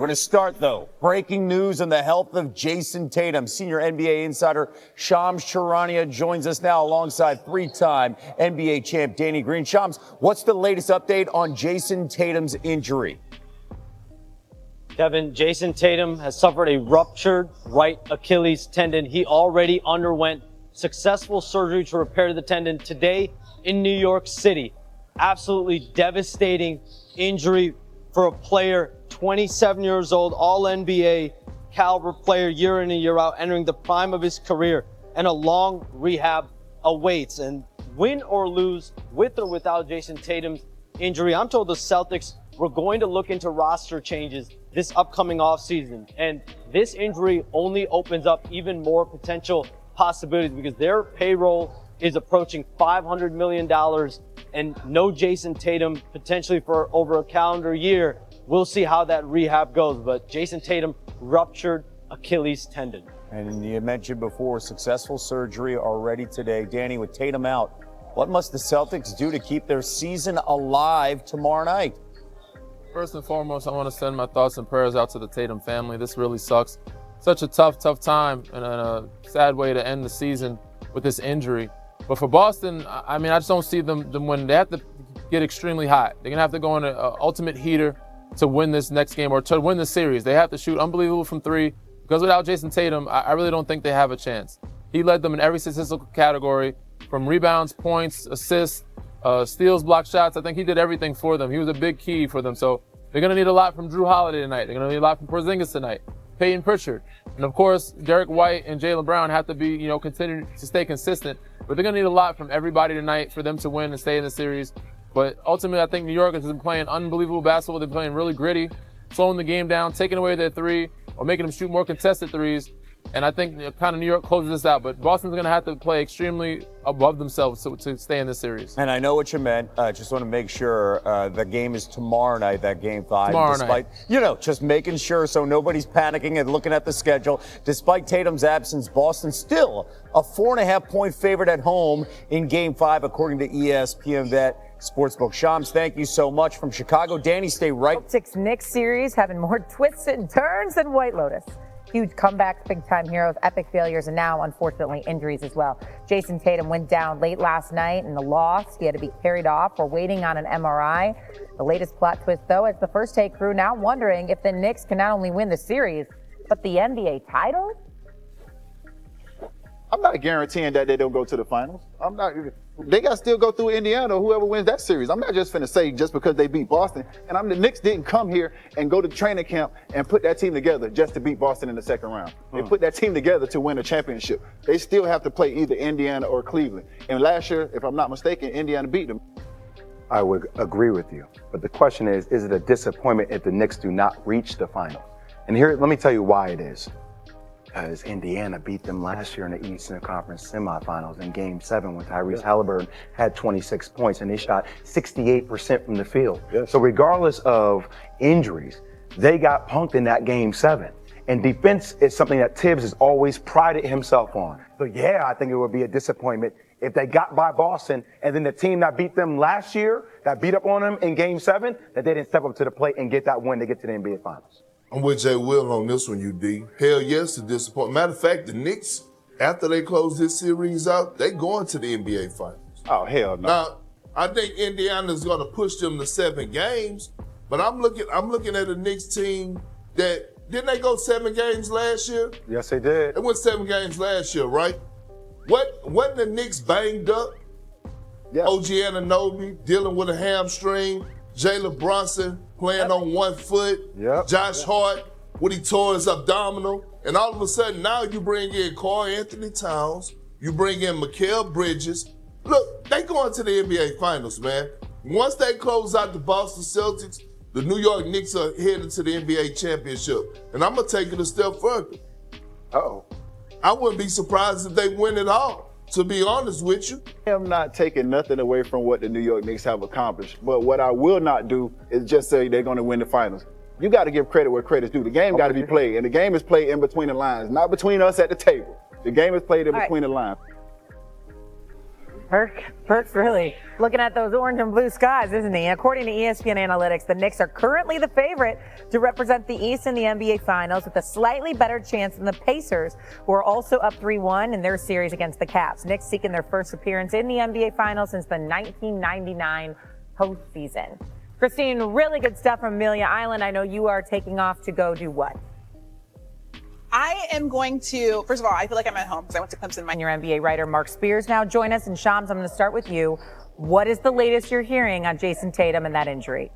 We're going to start, though. Breaking news on the health of Jayson Tatum. Senior NBA insider Shams Charania joins us now alongside three-time NBA champ Danny Green. Shams, what's the latest update on Jayson Tatum's injury? Kevin, Jayson Tatum has suffered a ruptured right Achilles tendon. He already underwent successful surgery to repair the tendon today in New York City. Absolutely devastating injury for a player, 27 years old, all NBA caliber player, year in and year out, entering the prime of his career, and a long rehab awaits. And win or lose, with or without Jayson Tatum's injury, I'm told the Celtics were going to look into roster changes this upcoming offseason. And this injury only opens up even more potential possibilities because their payroll is approaching $500 million, and no Jayson Tatum potentially for over a calendar year. We'll see how that rehab goes, but Jayson Tatum ruptured Achilles tendon. And you mentioned before, successful surgery already today. Danny, with Tatum out, what must the Celtics do to keep their season alive tomorrow night? First and foremost, I want to send my thoughts and prayers out to the Tatum family. This really sucks. Such a tough time and a sad way to end the season with this injury. But for Boston, I mean, I just don't see them winning. They have to get extremely hot. They're going to have to go on an ultimate heater to win this next game or to win the series. They have to shoot unbelievable from three because without Jayson Tatum, I really don't think they have a chance. He led them in every statistical category, from rebounds, points, assists, steals, block shots. I think he did everything for them. He was a big key for them. So they're going to need a lot from Drew Holiday tonight. They're going to need a lot from Porzingis tonight, Peyton Pritchard. And of course, Derek White and Jaylen Brown have to be, continue to stay consistent. But they're going to need a lot from everybody tonight for them to win and stay in the series. But ultimately, I think New York has been playing unbelievable basketball. They're playing really gritty, slowing the game down, taking away their three, or making them shoot more contested threes. And I think kind of New York closes this out. But Boston's going to have to play extremely above themselves to stay in this series. And I know what you meant. Just want to make sure the game is tomorrow night, that game 5. Tomorrow night. Just making sure so nobody's panicking and looking at the schedule. Despite Tatum's absence, Boston still a 4.5-point favorite at home in game 5, according to ESPN Bet Sportsbook. Shams, thank you so much from Chicago. Danny, stay right. Celtics-Knicks series having more twists and turns than White Lotus. Huge comebacks, big-time heroes, epic failures, and now, unfortunately, injuries as well. Jayson Tatum went down late last night in the loss. He had to be carried off. We're waiting on an MRI. The latest plot twist, though, is the First Take crew now wondering if the Knicks can not only win the series, but the NBA title? I'm not guaranteeing that they don't go to the finals. They got to still go through Indiana or whoever wins that series. I'm not just finna say just because they beat Boston. And the Knicks didn't come here and go to training camp and put that team together just to beat Boston in the second round. They put that team together to win a championship. They still have to play either Indiana or Cleveland. And last year, if I'm not mistaken, Indiana beat them. I would agree with you. But the question is it a disappointment if the Knicks do not reach the finals? And here, let me tell you why it is. Because Indiana beat them last year in the Eastern Conference semifinals in Game 7 when Tyrese Halliburton had 26 points and they shot 68% from the field. So regardless of injuries, they got punked in that Game 7. And defense is something that Tibbs has always prided himself on. So yeah, I think it would be a disappointment if they got by Boston and then the team that beat them last year, that beat up on them in Game 7, that they didn't step up to the plate and get that win to get to the NBA Finals. I'm with Jay Will on this one, UD. Hell yes, a disappointment. Matter of fact, the Knicks, after they close this series out, they going to the NBA Finals. Oh, hell no. Now, I think Indiana's going to push them to 7 games, but I'm looking at a Knicks team that, didn't they go 7 games last year? Yes, they did. They went 7 games last year, right? Wasn't the Knicks banged up? Yeah. OG Anunoby dealing with a hamstring, Jalen Brunson playing on 1 foot, Josh Hart, when he tore his abdominal, and all of a sudden now you bring in Karl Anthony Towns, you bring in Mikal Bridges. Look, they going to the NBA Finals, man. Once they close out the Boston Celtics, the New York Knicks are headed to the NBA Championship. And I'm going to take it a step further. I wouldn't be surprised if they win it all, to be honest with you. I'm not taking nothing away from what the New York Knicks have accomplished. But what I will not do is just say they're going to win the finals. You got to give credit where credit's due. The game got to be played. And the game is played in between the lines, not between us at the table. The game is played in between the lines. Perk's really looking at those orange and blue skies, isn't he? According to ESPN Analytics, the Knicks are currently the favorite to represent the East in the NBA Finals with a slightly better chance than the Pacers, who are also up 3-1 in their series against the Cavs. Knicks seeking their first appearance in the NBA Finals since the 1999 postseason. Christine, really good stuff from Amelia Island. I know you are taking off to go do what? I am going to, first of all, I feel like I'm at home because I went to Clemson. And your NBA writer, Mark Spears, now join us. And Shams, I'm going to start with you. What is the latest you're hearing on Jayson Tatum and that injury?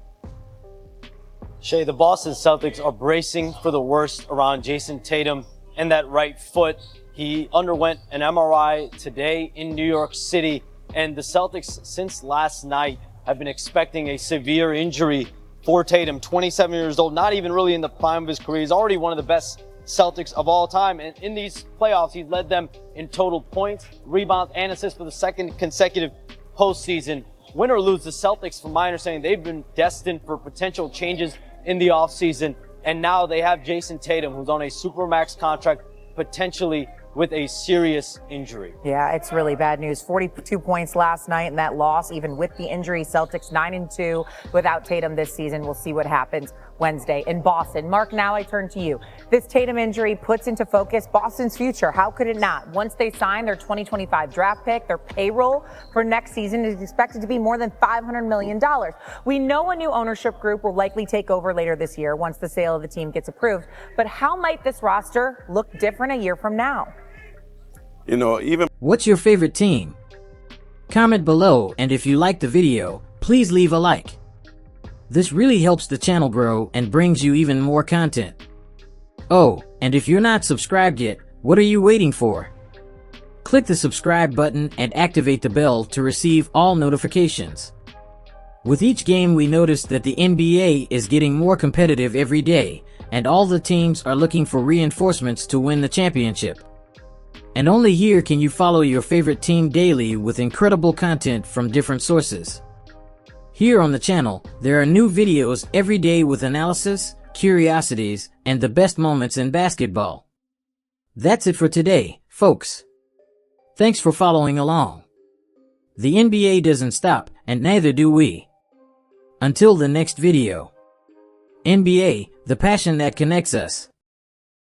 Shay, the Boston Celtics are bracing for the worst around Jayson Tatum and that right foot. He underwent an MRI today in New York City, and the Celtics, since last night, have been expecting a severe injury for Tatum. 27 years old, not even really in the prime of his career. He's already one of the best Celtics of all time, and in these playoffs, he's led them in total points, rebounds, and assists for the second consecutive postseason. Win or lose, the Celtics, from my understanding, they've been destined for potential changes in the offseason, and now they have Jayson Tatum, who's on a supermax contract, potentially with a serious injury. Yeah, it's really bad news. 42 points last night in that loss, even with the injury. Celtics 9-2 without Tatum this season. We'll see what happens Wednesday in Boston. Mark, now I turn to you. This Tatum injury puts into focus Boston's future. How could it not? Once they sign their 2025 draft pick, their payroll for next season is expected to be more than $500 million. We know a new ownership group will likely take over later this year once the sale of the team gets approved. But how might this roster look different a year from now? You know, even... What's your favorite team? Comment below, and if you like the video, please leave a like. This really helps the channel grow and brings you even more content. Oh, and if you're not subscribed yet, what are you waiting for? Click the subscribe button and activate the bell to receive all notifications. With each game, we notice that the NBA is getting more competitive every day, and all the teams are looking for reinforcements to win the championship. And only here can you follow your favorite team daily with incredible content from different sources. Here on the channel, there are new videos every day with analysis, curiosities, and the best moments in basketball. That's it for today, folks. Thanks for following along. The NBA doesn't stop, and neither do we. Until the next video. NBA, the passion that connects us.